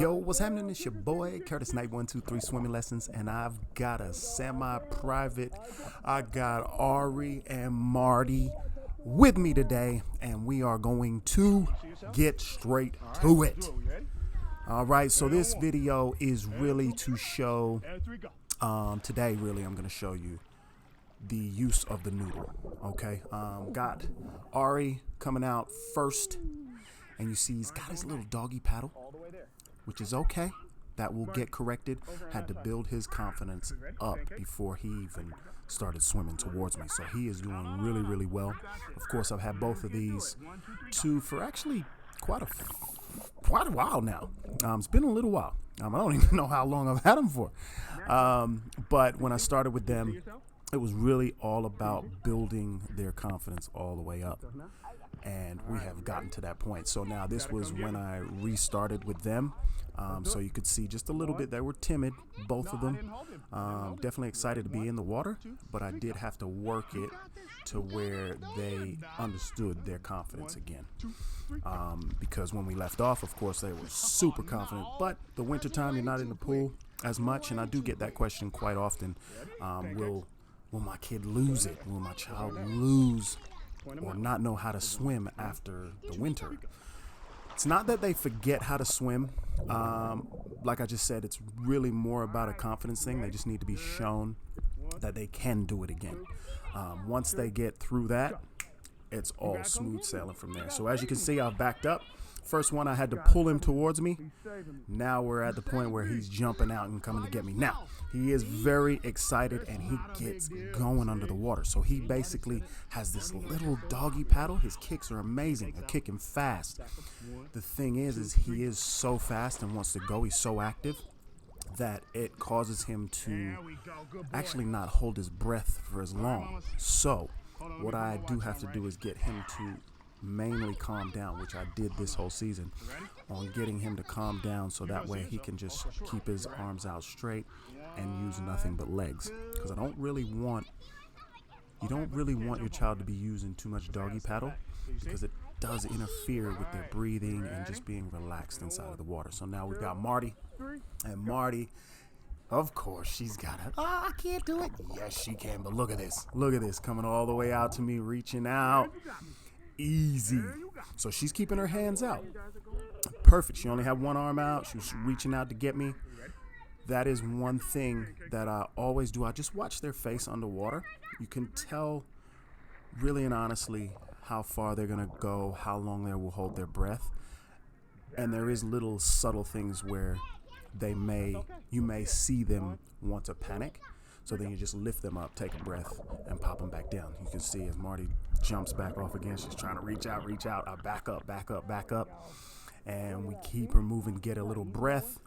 Yo, what's happening? It's your boy Curtis Knight 123 Swimming Lessons, and I've got a semi-private. I got Ari and Marty with me today, and we are going to get straight to it. All right, so this video is really to show today. Really, I'm going to show you the use of the noodle. Okay, got Ari coming out first, and you see he's got his little doggy paddle, which is okay. That will get corrected. Had to build his confidence up before he even started swimming towards me. So he is doing really, really well. Of course, I've had both of these two for actually quite a while now. It's been a little while. I don't even know how long I've had them for. But when I started with them, it was really all about building their confidence all the way up. And we have gotten to that point. So now this was when I restarted with them. So you could see just a little bit, they were timid, both of them. Definitely excited to be in the water, but I did have to work it to where they understood their confidence again. Because when we left off, of course, they were super confident, but the wintertime, you're not in the pool as much. And I do get that question quite often. Will my kid lose it? Will my child lose or not know how to swim after the winter? It's not that they forget how to swim. Like I just said, it's really more about a confidence thing. They just need to be shown that they can do it again. Once they get through that, it's all smooth sailing from there. So as you can see, I've backed up. First one, I had to pull him towards me. Now we're at the point where he's jumping out and coming to get me. Now, he is very excited and he gets going under the water. So he basically has this little doggy paddle. His kicks are amazing. They're kicking fast. The thing is he is so fast and wants to go. He's so active that it causes him to actually not hold his breath for as long. So what I do have to do is get him to mainly calm down, which I did this whole season, on getting him to calm down so that way he can just keep his arms out straight and use nothing but legs. Because you don't really want your child to be using too much doggy paddle, because it does interfere with their breathing and just being relaxed inside of the water. So now we've got Marty, and Marty, of course, she's got it. Oh, I can't do it. Yes, she can, but look at this, coming all the way out to me, reaching out. Easy. So she's keeping her hands out. Perfect. She only had one arm out. She was reaching out to get me. That is one thing that I always do. I just watch their face underwater. You can tell really and honestly how far they're going to go, how long they will hold their breath. And there is little subtle things where you may see them want to panic. So then you just lift them up, take a breath, and pop them back down. You can see as Marty jumps back off again, she's trying to reach out. I back up. And we keep her moving, get a little breath.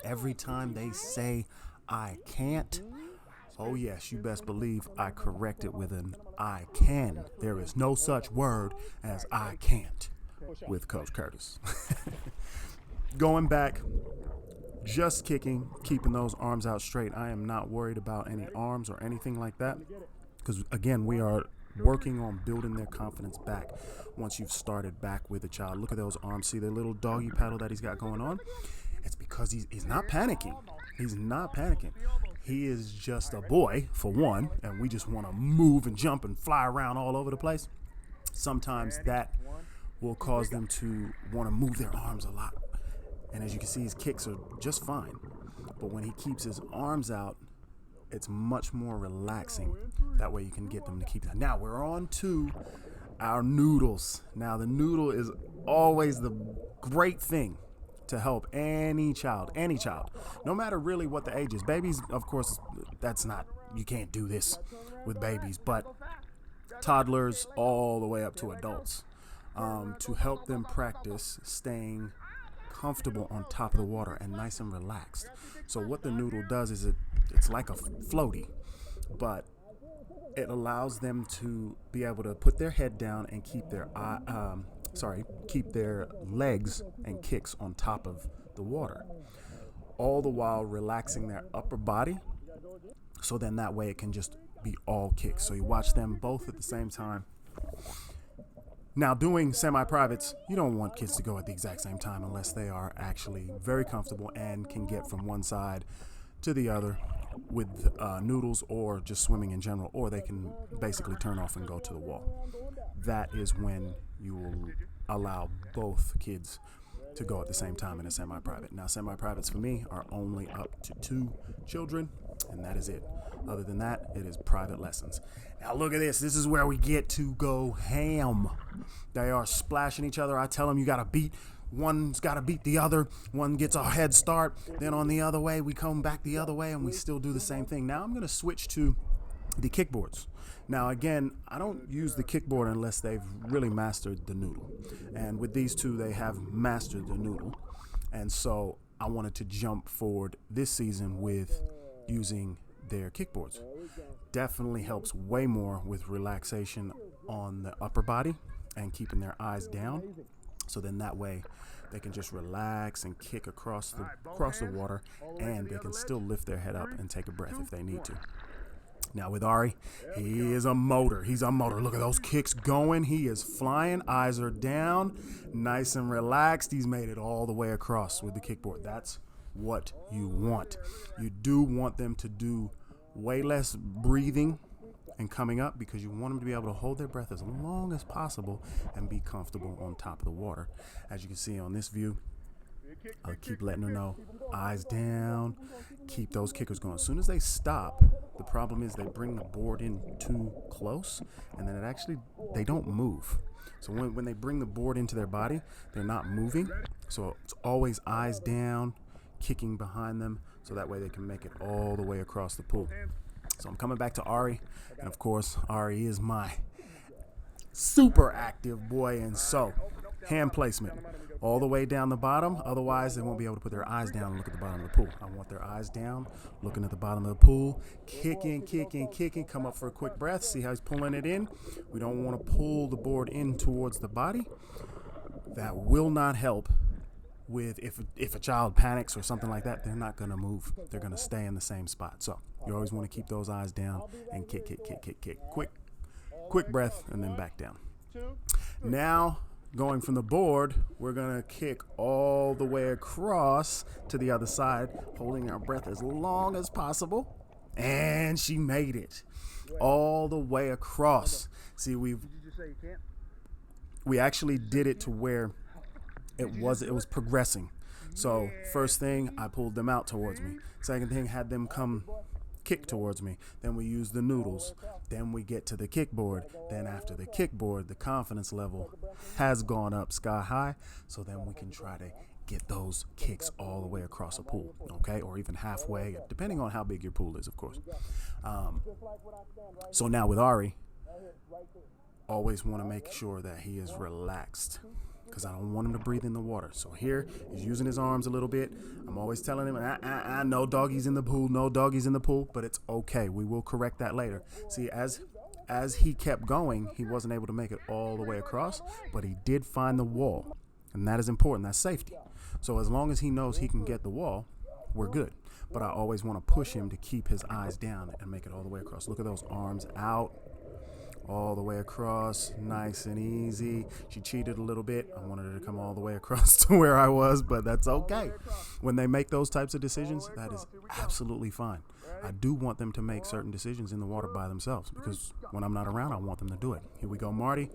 Every time they say, I can't, oh yes, you best believe I correct it with an I can. There is no such word as I can't with Coach Curtis. Going back, just kicking, keeping those arms out straight. I am not worried about any arms or anything like that, because again, we are working on building their confidence back. Once you've started back with a child, look at those arms. See the little doggy paddle that he's got going on? It's because he's not panicking. He's not panicking. He is just a boy, for one, and we just want to move and jump and fly around all over the place. Sometimes that will cause them to want to move their arms a lot. And as you can see, his kicks are just fine. But when he keeps his arms out, it's much more relaxing. That way you can get them to keep that. Now we're on to our noodles. Now the noodle is always the great thing to help any child, no matter really what the age is. Babies, of course, you can't do this with babies, but toddlers all the way up to adults, to help them practice staying comfortable on top of the water and nice and relaxed. So what the noodle does is it's like a floaty, but it allows them to be able to put their head down and keep their legs and kicks on top of the water, all the while relaxing their upper body. So then that way it can just be all kicks. So you watch them both at the same time. Now, doing semi-privates, you don't want kids to go at the exact same time unless they are actually very comfortable and can get from one side to the other with noodles or just swimming in general, or they can basically turn off and go to the wall. That is when you will allow both kids to go at the same time in a semi-private. Now, semi-privates for me are only up to 2 children, and that is it. Other than that, it is private lessons. Now, look at this. This is where we get to go ham. They are splashing each other. I tell them you got to beat. One's got to beat the other. One gets a head start. Then on the other way, we come back the other way, and we still do the same thing. Now, I'm going to switch to the kickboards. Now, again, I don't use the kickboard unless they've really mastered the noodle. And with these two, they have mastered the noodle. And so I wanted to jump forward this season with using their kickboards. Definitely helps way more with relaxation on the upper body and keeping their eyes down. So then that way they can just relax and kick across the water, and they can still lift their head up and take a breath if they need to. Now with Ari, he is a motor. He's a motor. Look at those kicks going. He is flying. Eyes are down, nice and relaxed. He's made it all the way across with the kickboard. That's what you want. You do want them to do way less breathing and coming up, because you want them to be able to hold their breath as long as possible and be comfortable on top of the water. As you can see on this view, I'll keep letting her know, eyes down, keep those kickers going. As soon as they stop, the problem is they bring the board in too close, and then they don't move. So when they bring the board into their body, they're not moving. So it's always eyes down, kicking behind them, so that way they can make it all the way across the pool. So I'm coming back to Ari, and of course, Ari is my super active boy, and so hand placement all the way down the bottom. Otherwise, they won't be able to put their eyes down and look at the bottom of the pool. I want their eyes down, looking at the bottom of the pool, kicking, come up for a quick breath. See how he's pulling it in? We don't want to pull the board in towards the body. That will not help with if a child panics or something like that. They're not going to move. They're going to stay in the same spot. So you always want to keep those eyes down and kick. Quick breath, and then back down. Now, going from the board, we're going to kick all the way across to the other side, holding our breath as long as possible. And she made it all the way across. See, we actually did it to where it was progressing. So first thing, I pulled them out towards me. Second thing, had them come kick towards me. Then we use the noodles. Then we get to the kickboard. Then after the kickboard, the confidence level has gone up sky high. So then we can try to get those kicks all the way across a pool, okay? Or even halfway, depending on how big your pool is, of course. So now with Ari, always want to make sure that he is relaxed, because I don't want him to breathe in the water. So here, he's using his arms a little bit. I'm always telling him, no doggies in the pool, no doggies in the pool, but it's okay. We will correct that later. See, as he kept going, he wasn't able to make it all the way across, but he did find the wall, and that is important. That's safety. So as long as he knows he can get the wall, we're good. But I always want to push him to keep his eyes down and make it all the way across. Look at those arms out, all the way across, nice and easy. She cheated a little bit. I wanted her to come all the way across to where I was, but that's okay. When they make those types of decisions, that is absolutely fine. I do want them to make certain decisions in the water by themselves, because when I'm not around, I want them to do it. Here we go, Marty.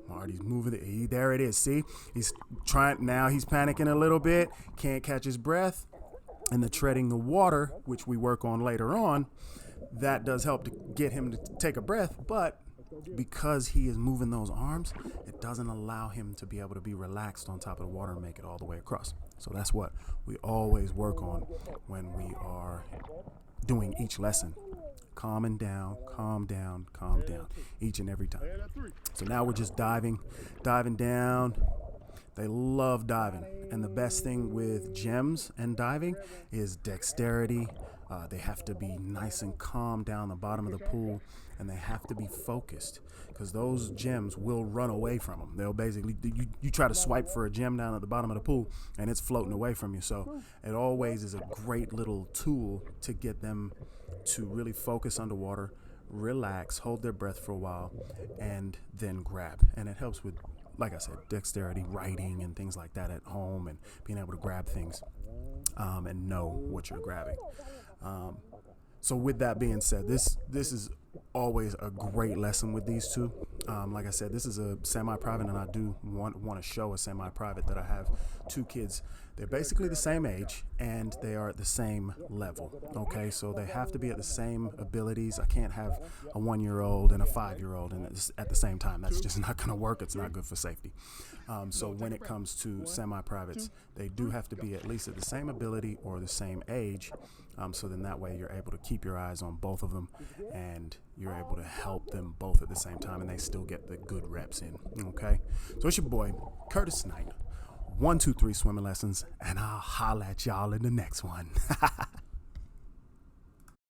Marty's moving. There it is. See, he's trying. Now he's panicking a little bit. Can't catch his breath. And the treading the water, which we work on later on, that does help to get him to take a breath, but because he is moving those arms, it doesn't allow him to be able to be relaxed on top of the water and make it all the way across. So that's what we always work on when we are doing each lesson. Calm down, each and every time. So now we're just diving down. They love diving. And the best thing with gems and diving is dexterity. They have to be nice and calm down the bottom of the pool, and they have to be focused, because those gems will run away from them. They'll basically, you try to swipe for a gem down at the bottom of the pool, and it's floating away from you. So it always is a great little tool to get them to really focus underwater, relax, hold their breath for a while, and then grab. And it helps with like I said, dexterity, writing, and things like that at home, and being able to grab things and know what you're grabbing. So with that being said, this is always a great lesson with these two. Like I said, this is a semi-private, and I do want to show a semi-private that I have two kids. They're basically the same age, and they are at the same level. Okay, so they have to be at the same abilities. I can't have a 1-year-old and a 5-year-old and at the same time. That's just not going to work. It's not good for safety. So when it comes to semi-privates, they do have to be at least at the same ability or the same age. So then that way you're able to keep your eyes on both of them, and you're able to help them both at the same time, and they still get the good reps in. Okay, so it's your boy Curtis Knight, 123 Swimming Lessons, and I'll holla at y'all in the next one.